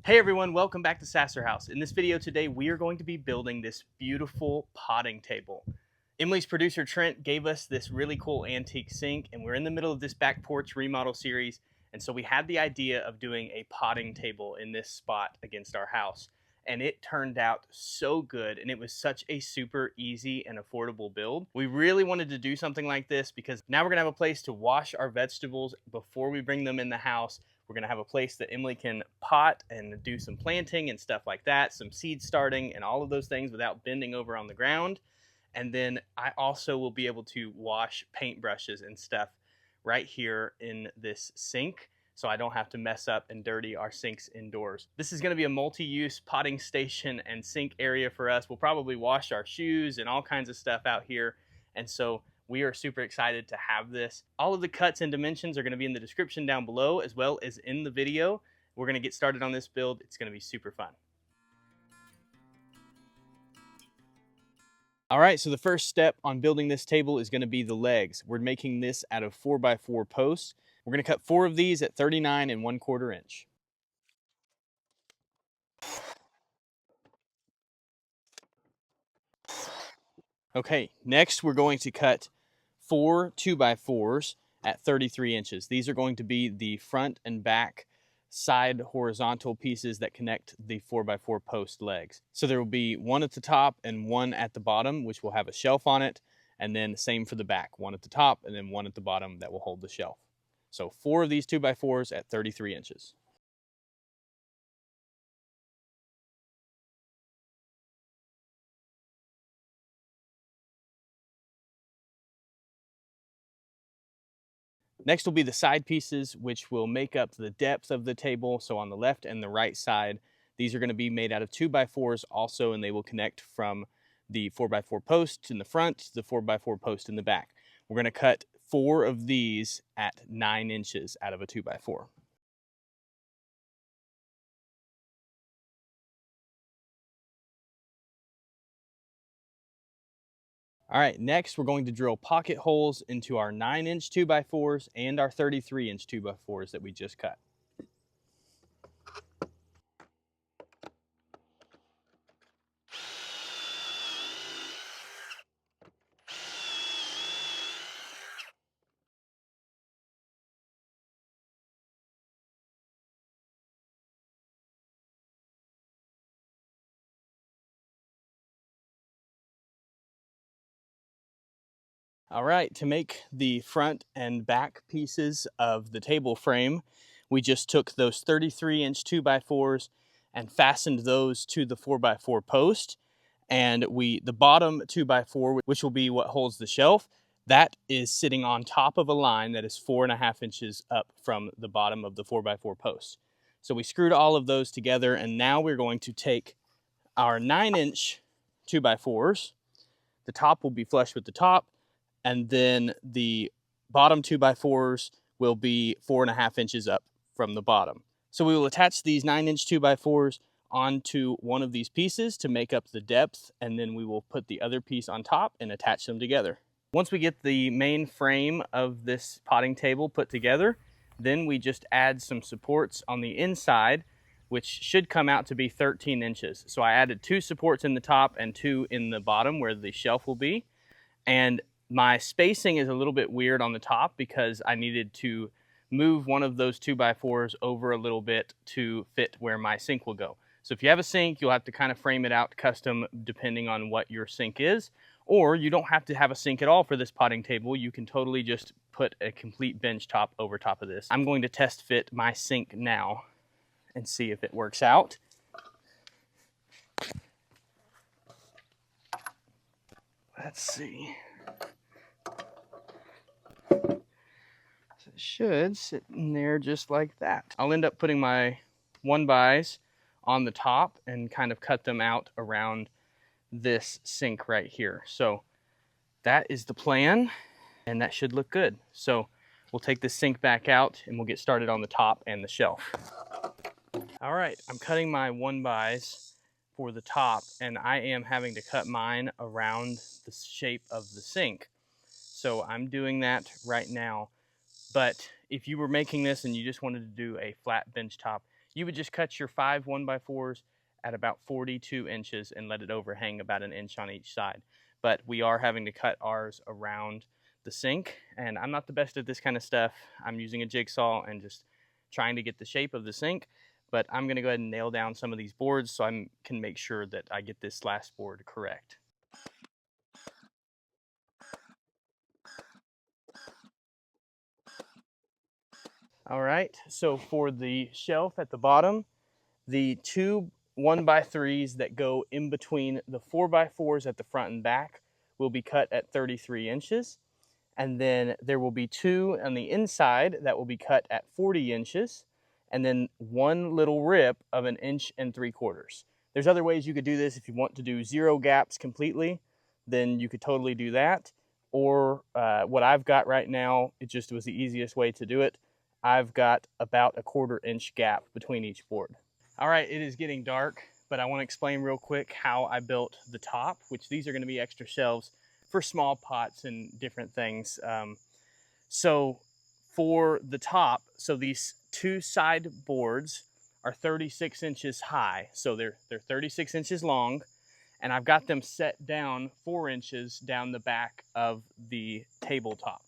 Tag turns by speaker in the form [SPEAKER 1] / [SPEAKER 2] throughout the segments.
[SPEAKER 1] Hey everyone, welcome back to Sasser House. In this video today, we are going to be building this beautiful potting table. Emily's producer Trent gave us this really cool antique sink, and we're in the middle of this back porch remodel series, and so we had the idea of doing a potting table in this spot against our house. And it turned out so good, and it was such a super easy and affordable build. We really wanted to do something like this because now we're gonna have a place to wash our vegetables before we bring them in the house. We're gonna have a place that Emily can pot and do some planting and stuff like that, some seed starting and all of those things without bending over on the ground. And then I also will be able to wash paintbrushes and stuff right here in this sink, so I don't have to mess up and dirty our sinks indoors. This is gonna be a multi-use potting station and sink area for us. We'll probably wash our shoes and all kinds of stuff out here. And so we are super excited to have this. All of the cuts and dimensions are gonna be in the description down below as well as in the video. We're gonna get started on this build. It's gonna be super fun. All right, so the first step on building this table is gonna be the legs. We're making this out of 4x4 posts. We're gonna cut 4 of these at 39 1/4 inch. Okay, next we're going to cut 4 2x4s at 33 inches. These are going to be the front and back side horizontal pieces that connect the 4x4 post legs. So there will be one at the top and one at the bottom, which will have a shelf on it, and then same for the back, one at the top and then one at the bottom that will hold the shelf. So 4 of these 2x4s at 33 inches. Next will be the side pieces, which will make up the depth of the table. So on the left and the right side, these are going to be made out of 2x4s also, and they will connect from the 4x4 post in the front to the 4x4 post in the back. We're going to cut 4 of these at 9 inches out of a 2x4. All right, next we're going to drill pocket holes into our 9-inch 2x4s and our 33-inch 2x4s that we just cut. All right, to make the front and back pieces of the table frame, we just took those 33-inch 2x4s and fastened those to the 4x4 post. And the bottom 2x4, which will be what holds the shelf, that is sitting on top of a line that is 4.5 inches up from the bottom of the 4x4 post. So we screwed all of those together, and now we're going to take our 9-inch 2x4s. The top will be flush with the top, and then the bottom 2x4s will be 4.5 inches up from the bottom. So we will attach these 9-inch 2x4s onto one of these pieces to make up the depth, and then we will put the other piece on top and attach them together. Once we get the main frame of this potting table put together, then we just add some supports on the inside, which should come out to be 13 inches. So I added 2 supports in the top and 2 in the bottom where the shelf will be. And my spacing is a little bit weird on the top because I needed to move one of those 2x4s over a little bit to fit where my sink will go. So if you have a sink, you'll have to kind of frame it out custom depending on what your sink is. Or you don't have to have a sink at all for this potting table. You can totally just put a complete bench top over top of this. I'm going to test fit my sink now and see if it works out. Let's see. It should sit in there just like that. I'll end up putting my 1x's on the top and kind of cut them out around this sink right here. So that is the plan, and that should look good. So we'll take this sink back out and we'll get started on the top and the shelf. All right, I'm cutting my 1x's for the top, and I am having to cut mine around the shape of the sink. So I'm doing that right now. But if you were making this and you just wanted to do a flat bench top, you would just cut your 5 1x4s at about 42 inches and let it overhang about an inch on each side. But we are having to cut ours around the sink, and I'm not the best at this kind of stuff. I'm using a jigsaw and just trying to get the shape of the sink, but I'm going to go ahead and nail down some of these boards so I can make sure that I get this last board correct. All right, so for the shelf at the bottom, the two 1x3s that go in between the 4x4s at the front and back will be cut at 33 inches. And then there will be two on the inside that will be cut at 40 inches. And then one little rip of 1.75 inches. There's other ways you could do this. If you want to do 0 gaps completely, then you could totally do that. Or what I've got right now, it just was the easiest way to do it. I've got about a 1/4 inch gap between each board. All right, it is getting dark, but I want to explain real quick how I built the top, which these are going to be extra shelves for small pots and different things. So for the top, so these two side boards are 36 inches high. So they're 36 inches long, and I've got them set down 4 inches down the back of the tabletop.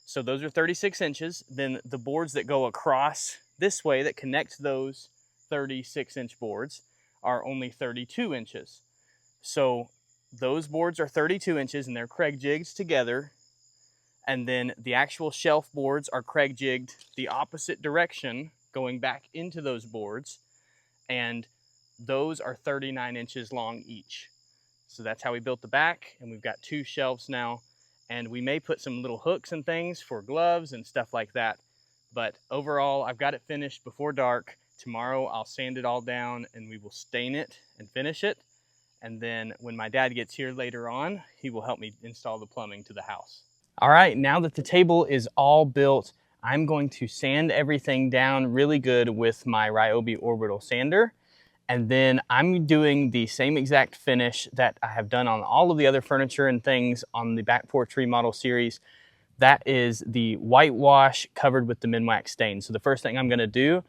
[SPEAKER 1] So those are 36 inches. Then the boards that go across this way that connect those 36-inch boards are only 32 inches. So those boards are 32 inches and they're Craig jigged together. And then the actual shelf boards are Craig jigged the opposite direction going back into those boards. And those are 39 inches long each. So that's how we built the back, and we've got 2 shelves now. And we may put some little hooks and things for gloves and stuff like that. But overall, I've got it finished before dark. Tomorrow I'll sand it all down and we will stain it and finish it. And then when my dad gets here later on, he will help me install the plumbing to the house. All right, now that the table is all built, I'm going to sand everything down really good with my Ryobi orbital sander. And then I'm doing the same exact finish that I have done on all of the other furniture and things on the back porch remodel series. That is the whitewash covered with the Minwax stain. So the first thing I'm gonna do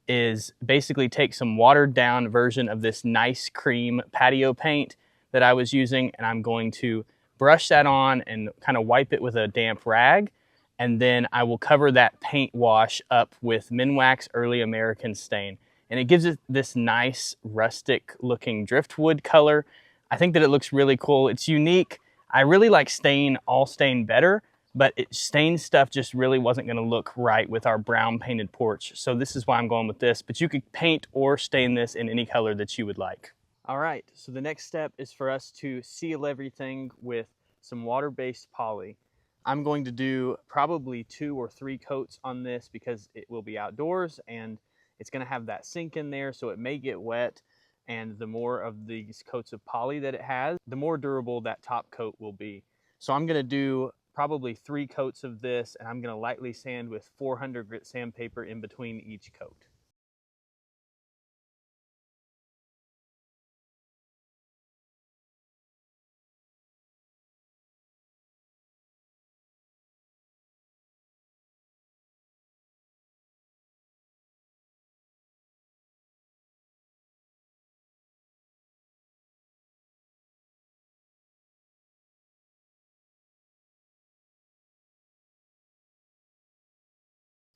[SPEAKER 1] is basically take some watered down version of this nice cream patio paint that I was using, and I'm going to brush that on and kind of wipe it with a damp rag. And then I will cover that paint wash up with Minwax Early American stain. And it gives it this nice rustic looking driftwood color. I think that it looks really cool. It's unique. I really like all stain better, but stained stuff just really wasn't gonna look right with our brown painted porch. So this is why I'm going with this, but you could paint or stain this in any color that you would like. All right, so the next step is for us to seal everything with some water-based poly. I'm going to do probably 2 or 3 coats on this because it will be outdoors and it's gonna have that sink in there, so it may get wet. And the more of these coats of poly that it has, the more durable that top coat will be. So I'm gonna do probably 3 coats of this, and I'm gonna lightly sand with 400 grit sandpaper in between each coat.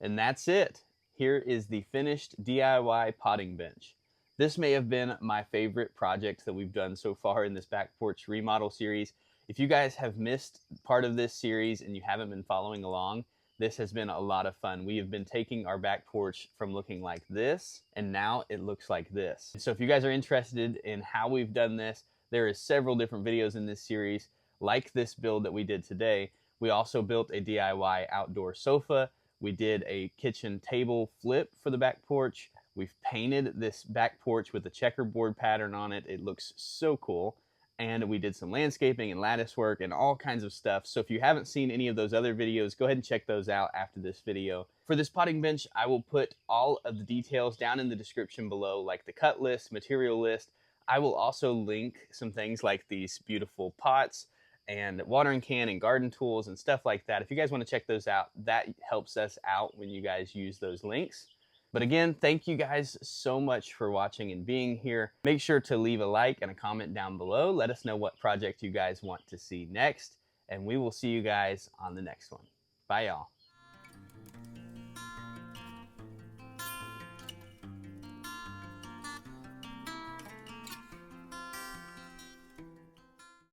[SPEAKER 1] And that's it. Here is the finished DIY potting bench. This may have been my favorite project that we've done so far in this back porch remodel series. If you guys have missed part of this series and you haven't been following along, this has been a lot of fun. We have been taking our back porch from looking like this, and now it looks like this. So if you guys are interested in how we've done this, there is several different videos in this series, like this build that we did today. We also built a DIY outdoor sofa. We did a kitchen table flip for the back porch. We've painted this back porch with a checkerboard pattern on it. It looks so cool. And we did some landscaping and lattice work and all kinds of stuff. So if you haven't seen any of those other videos, go ahead and check those out after this video. For this potting bench, I will put all of the details down in the description below, like the cut list, material list. I will also link some things like these beautiful pots and watering can and garden tools and stuff like that. If you guys want to check those out, that helps us out when you guys use those links. But again, thank you guys so much for watching and being here. Make sure to leave a like and a comment down below. Let us know what project you guys want to see next, and we will see you guys on the next one. Bye, y'all.